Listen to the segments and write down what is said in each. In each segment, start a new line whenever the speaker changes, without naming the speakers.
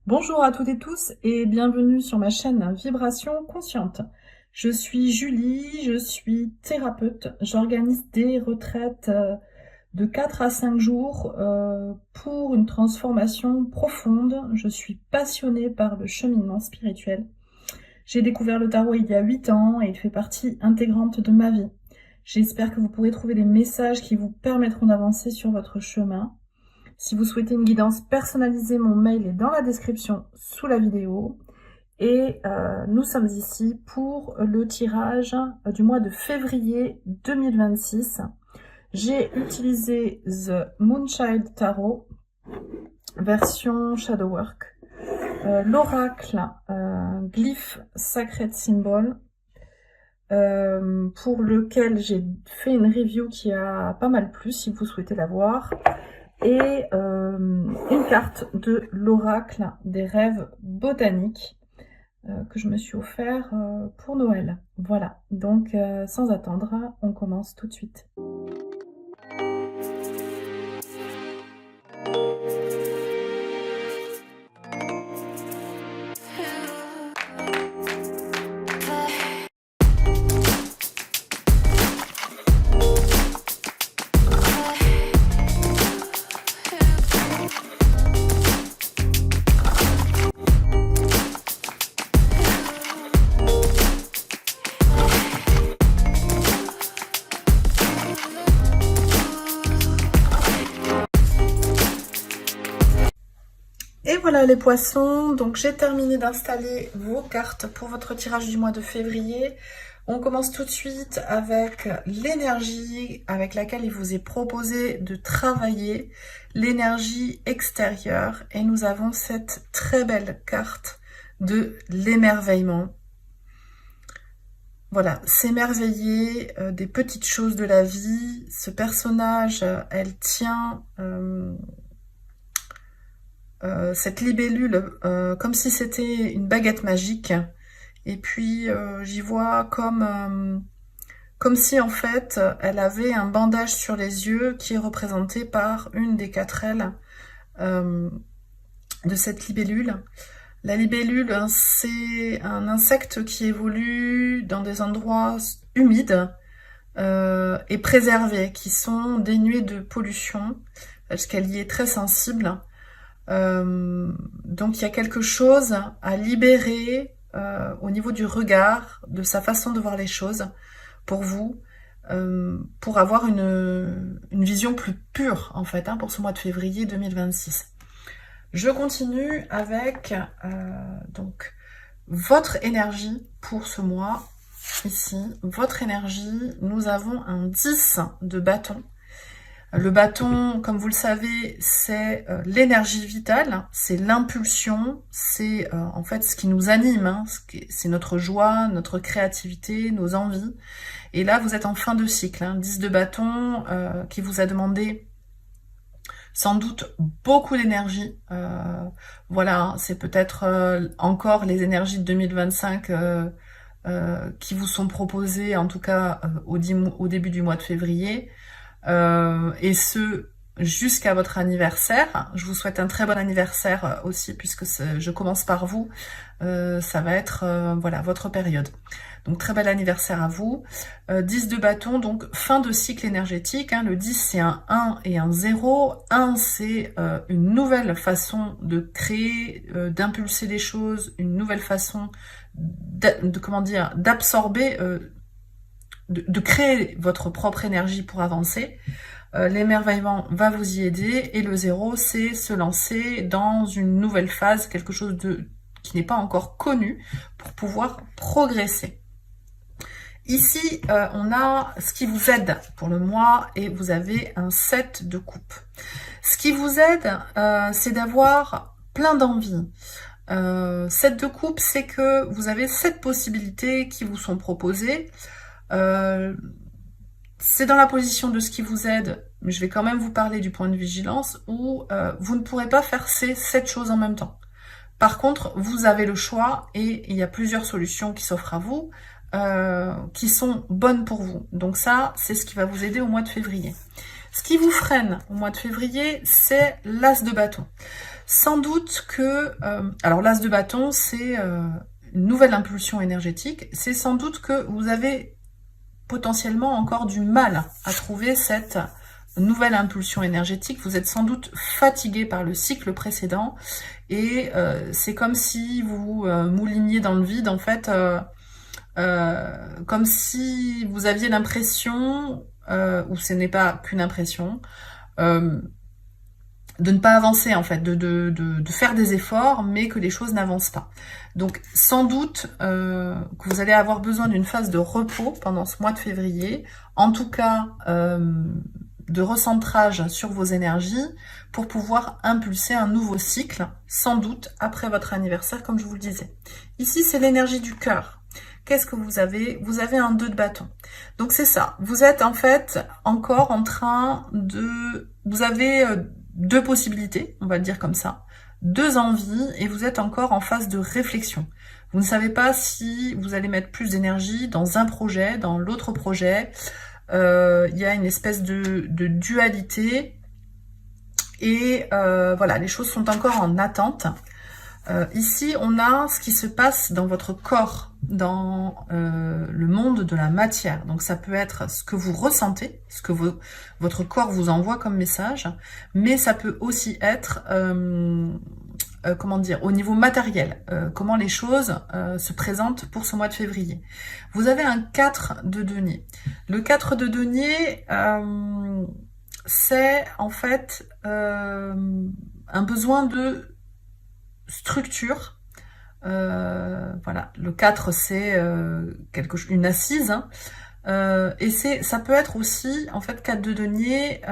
Bonjour à toutes et tous et bienvenue sur ma chaîne Vibration Consciente. Je suis Julie, je suis thérapeute. J'organise des retraites de 4 à 5 jours pour une transformation profonde. Je suis passionnée par le cheminement spirituel. J'ai découvert le tarot il y a 8 ans et il fait partie intégrante de ma vie. J'espère que vous pourrez trouver des messages qui vous permettront d'avancer sur votre chemin. Si vous souhaitez une guidance personnalisée, mon mail est dans la description sous la vidéo. Et nous sommes ici pour le tirage du mois de février 2026. J'ai utilisé The Moonchild Tarot, version Shadowwork, l'oracle Glyph Sacred Symbol, pour lequel j'ai fait une review qui a pas mal plu si vous souhaitez la voir. Et une carte de l'oracle des rêves botaniques que je me suis offert pour Noël. Voilà, donc sans attendre, on commence tout de suite. Et voilà les poissons, donc j'ai terminé d'installer vos cartes pour votre tirage du mois de février. On commence tout de suite avec l'énergie avec laquelle il vous est proposé de travailler, l'énergie extérieure. Et nous avons cette très belle carte de l'émerveillement. Voilà, s'émerveiller des petites choses de la vie. Ce personnage, elle tient cette libellule comme si c'était une baguette magique. Et puis j'y vois comme si en fait elle avait un bandage sur les yeux qui est représenté par une des 4 ailes de cette libellule. La libellule, c'est un insecte qui évolue dans des endroits humides et préservés, qui sont dénués de pollution, parce qu'elle y est très sensible. Donc il y a quelque chose à libérer au niveau du regard, de sa façon de voir les choses, pour vous, pour avoir une vision plus pure, en fait, pour ce mois de février 2026. Je continue avec donc votre énergie pour ce mois. Ici, votre énergie, nous avons un 10 de bâton. Le bâton, comme vous le savez, c'est l'énergie vitale, c'est l'impulsion, c'est en fait ce qui nous anime, c'est notre joie, notre créativité, nos envies. Et là, vous êtes en fin de cycle, 10 de bâton qui vous a demandé sans doute beaucoup d'énergie. Voilà, c'est peut-être encore les énergies de 2025 qui vous sont proposées, en tout cas au début du mois de février. Et ce jusqu'à votre anniversaire. Je vous souhaite un très bon anniversaire aussi, puisque je commence par vous. Ça va être voilà, votre période. Donc très bel anniversaire à vous. 10 de bâton, donc fin de cycle énergétique. Le 10 c'est un 1 et un 0. 1 c'est une nouvelle façon de créer, d'impulser les choses, une nouvelle façon d'absorber, de créer votre propre énergie pour avancer. L'émerveillement va vous y aider. Et le 0, c'est se lancer dans une nouvelle phase, quelque chose qui n'est pas encore connu, pour pouvoir progresser. Ici, on a ce qui vous aide pour le mois, et vous avez un 7 de coupe. Ce qui vous aide, c'est d'avoir plein d'envie. 7 de coupe, c'est que vous avez 7 possibilités qui vous sont proposées. C'est dans la position de ce qui vous aide, mais je vais quand même vous parler du point de vigilance, où vous ne pourrez pas faire ces 7 choses en même temps. Par contre, vous avez le choix, et il y a plusieurs solutions qui s'offrent à vous, qui sont bonnes pour vous. Donc ça, c'est ce qui va vous aider au mois de février. Ce qui vous freine au mois de février, c'est l'as de bâton. Sans doute que... alors l'as de bâton, c'est une nouvelle impulsion énergétique. C'est sans doute que vous avez potentiellement encore du mal à trouver cette nouvelle impulsion énergétique. Vous êtes sans doute fatigué par le cycle précédent et c'est comme si vous mouliniez dans le vide, en fait, comme si vous aviez l'impression, ou ce n'est pas qu'une impression, de ne pas avancer, en fait, de faire des efforts, mais que les choses n'avancent pas. Donc, sans doute que vous allez avoir besoin d'une phase de repos pendant ce mois de février, en tout cas de recentrage sur vos énergies, pour pouvoir impulser un nouveau cycle, sans doute après votre anniversaire, comme je vous le disais. Ici, c'est l'énergie du cœur. Qu'est-ce que vous avez? Vous avez un 2 de bâton. Donc, c'est ça. Vous êtes, en fait, encore en train de... Vous avez... deux possibilités, on va le dire comme ça, deux envies, et vous êtes encore en phase de réflexion. Vous ne savez pas si vous allez mettre plus d'énergie dans un projet, dans l'autre projet. Il y a une espèce de dualité, et voilà, les choses sont encore en attente. Ici, on a ce qui se passe dans votre corps, dans le monde de la matière. Donc ça peut être ce que vous ressentez, ce que votre corps vous envoie comme message, mais ça peut aussi être, comment dire, au niveau matériel, comment les choses se présentent pour ce mois de février. Vous avez un 4 de denier. Le 4 de denier, c'est en fait un besoin de structure. Voilà, le 4 c'est une assise, hein. Et ça peut être aussi, en fait, 4 de denier,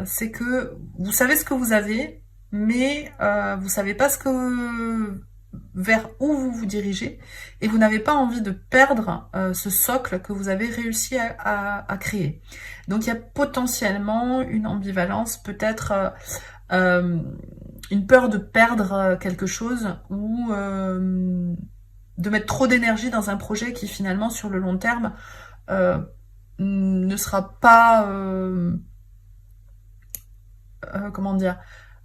c'est que vous savez ce que vous avez, mais vous savez pas vers où vous vous dirigez, et vous n'avez pas envie de perdre ce socle que vous avez réussi à créer. Donc il y a potentiellement une ambivalence, peut-être une peur de perdre quelque chose, ou de mettre trop d'énergie dans un projet qui finalement sur le long terme ne sera pas comment dire,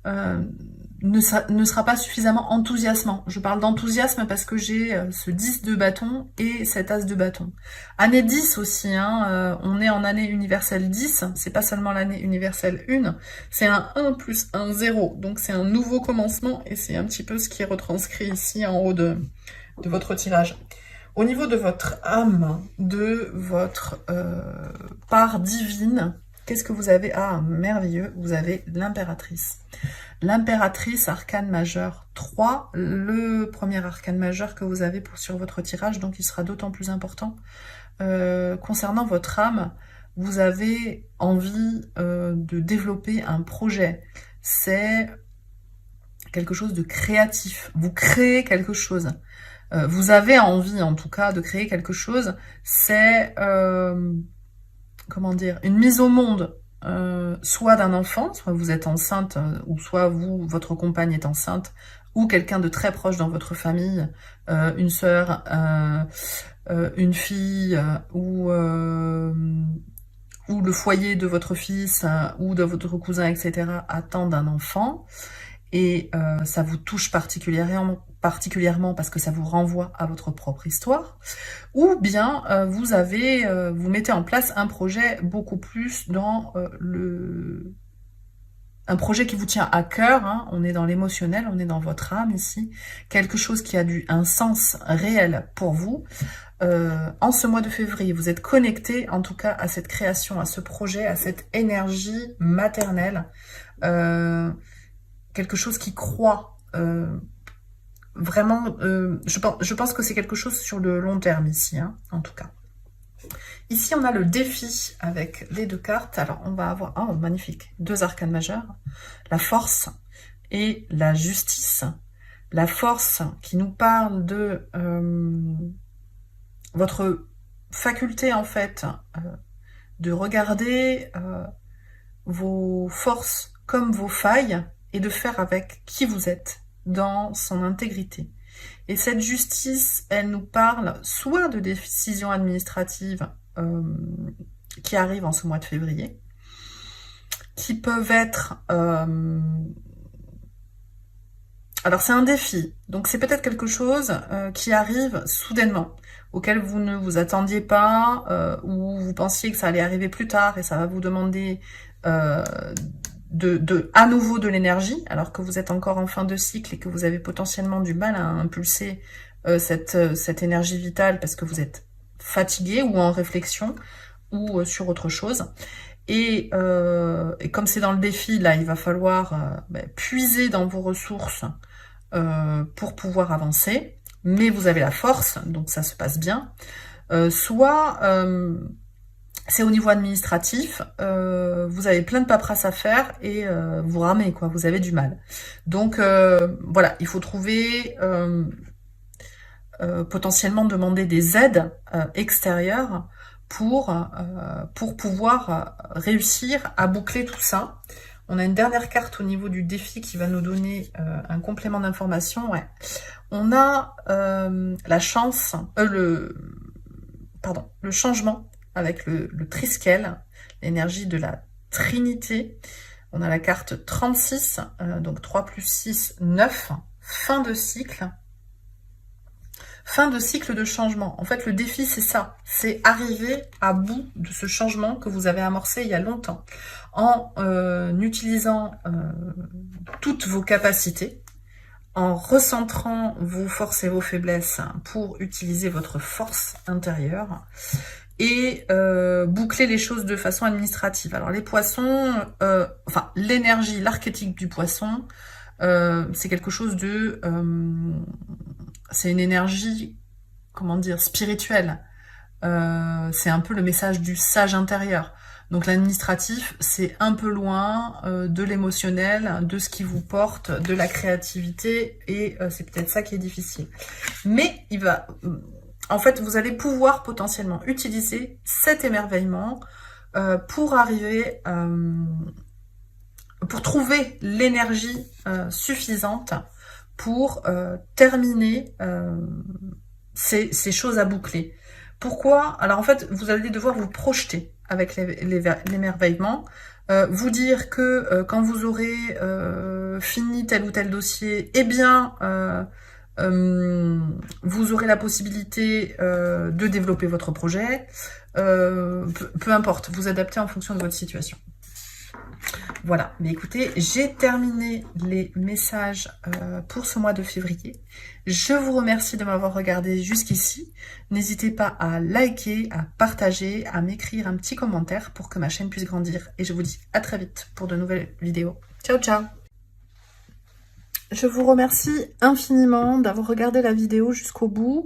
ne sera pas suffisamment enthousiasmant. Je parle d'enthousiasme parce que j'ai ce 10 de bâton et cet as de bâton. Année 10 aussi, hein, on est en année universelle 10, c'est pas seulement l'année universelle 1, c'est un 1 plus un 0, donc c'est un nouveau commencement, et c'est un petit peu ce qui est retranscrit ici en haut de votre tirage. Au niveau de votre âme, de votre part divine, qu'est-ce que vous avez? Ah, merveilleux, vous avez l'impératrice. L'impératrice, arcane majeur 3, le premier arcane majeur que vous avez sur votre tirage, donc il sera d'autant plus important. Concernant votre âme, vous avez envie de développer un projet. C'est quelque chose de créatif. Vous créez quelque chose. Vous avez envie, en tout cas, de créer quelque chose. C'est, comment dire, une mise au monde, soit d'un enfant, soit vous êtes enceinte, ou soit votre compagne est enceinte, ou quelqu'un de très proche dans votre famille, une sœur, une fille, ou le foyer de votre fils, ou de votre cousin, etc., attend un enfant. Et ça vous touche particulièrement parce que ça vous renvoie à votre propre histoire, ou bien vous mettez en place un projet beaucoup plus dans un projet qui vous tient à cœur, hein. On est dans l'émotionnel, on est dans votre âme ici, quelque chose qui a un sens réel pour vous. En ce mois de février, vous êtes connecté en tout cas à cette création, à ce projet, à cette énergie maternelle, quelque chose qui croît, vraiment, je pense que c'est quelque chose sur le long terme ici, hein, en tout cas. Ici, on a le défi avec les deux cartes. Alors, on va avoir, oh, magnifique, deux arcanes majeurs, la force et la justice. La force qui nous parle de votre faculté, en fait, de regarder vos forces comme vos failles, et de faire avec qui vous êtes, dans son intégrité. Et cette justice, elle nous parle soit de décisions administratives qui arrivent en ce mois de février, qui peuvent être Alors c'est un défi, donc c'est peut-être quelque chose qui arrive soudainement, auquel vous ne vous attendiez pas, ou vous pensiez que ça allait arriver plus tard et ça va vous demander euh, à nouveau de l'énergie, alors que vous êtes encore en fin de cycle et que vous avez potentiellement du mal à impulser cette énergie vitale parce que vous êtes fatigué ou en réflexion ou sur autre chose. Et comme c'est dans le défi, là, il va falloir puiser dans vos ressources pour pouvoir avancer. Mais vous avez la force, donc ça se passe bien. Soit c'est au niveau administratif, vous avez plein de paperasse à faire et vous ramez, quoi, vous avez du mal. Donc voilà, il faut trouver, potentiellement demander des aides extérieures pour pouvoir réussir à boucler tout ça. On a une dernière carte au niveau du défi qui va nous donner un complément d'information. Ouais. On a la chance, le changement avec le triskel, l'énergie de la Trinité. On a la carte 36, donc 3 plus 6, 9, fin de cycle. Fin de cycle de changement. En fait, le défi, c'est ça. C'est arriver à bout de ce changement que vous avez amorcé il y a longtemps. En utilisant toutes vos capacités, en recentrant vos forces et vos faiblesses pour utiliser votre force intérieure et boucler les choses de façon administrative. Alors les poissons, enfin l'énergie, l'archétype du poisson, c'est quelque chose de... c'est une énergie, comment dire, spirituelle. C'est un peu le message du sage intérieur. Donc l'administratif, c'est un peu loin de l'émotionnel, de ce qui vous porte, de la créativité, et c'est peut-être ça qui est difficile. Mais en fait, vous allez pouvoir potentiellement utiliser cet émerveillement pour arriver, pour trouver l'énergie suffisante pour terminer ces choses à boucler. Pourquoi? Alors en fait, vous allez devoir vous projeter avec l'émerveillement, vous dire que quand vous aurez fini tel ou tel dossier, eh bien, vous aurez la possibilité de développer votre projet, peu importe, vous adaptez en fonction de votre situation. Voilà, mais écoutez, j'ai terminé les messages pour ce mois de février. Je vous remercie de m'avoir regardé jusqu'ici. N'hésitez pas à liker, à partager, à m'écrire un petit commentaire pour que ma chaîne puisse grandir. Et je vous dis à très vite pour de nouvelles vidéos. Ciao, ciao! Je vous remercie infiniment d'avoir regardé la vidéo jusqu'au bout.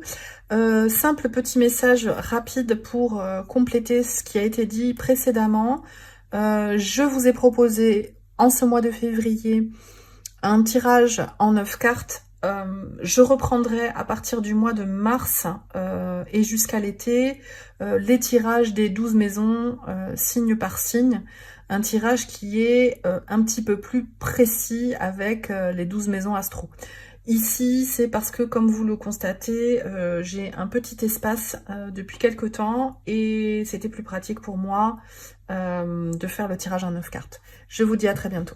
Simple petit message rapide pour compléter ce qui a été dit précédemment. Je vous ai proposé en ce mois de février un tirage en 9 cartes. Je reprendrai à partir du mois de mars et jusqu'à l'été les tirages des 12 maisons signe par signe. Un tirage qui est un petit peu plus précis avec les 12 maisons astro. Ici, c'est parce que, comme vous le constatez, j'ai un petit espace depuis quelques temps et c'était plus pratique pour moi de faire le tirage en 9 cartes. Je vous dis à très bientôt.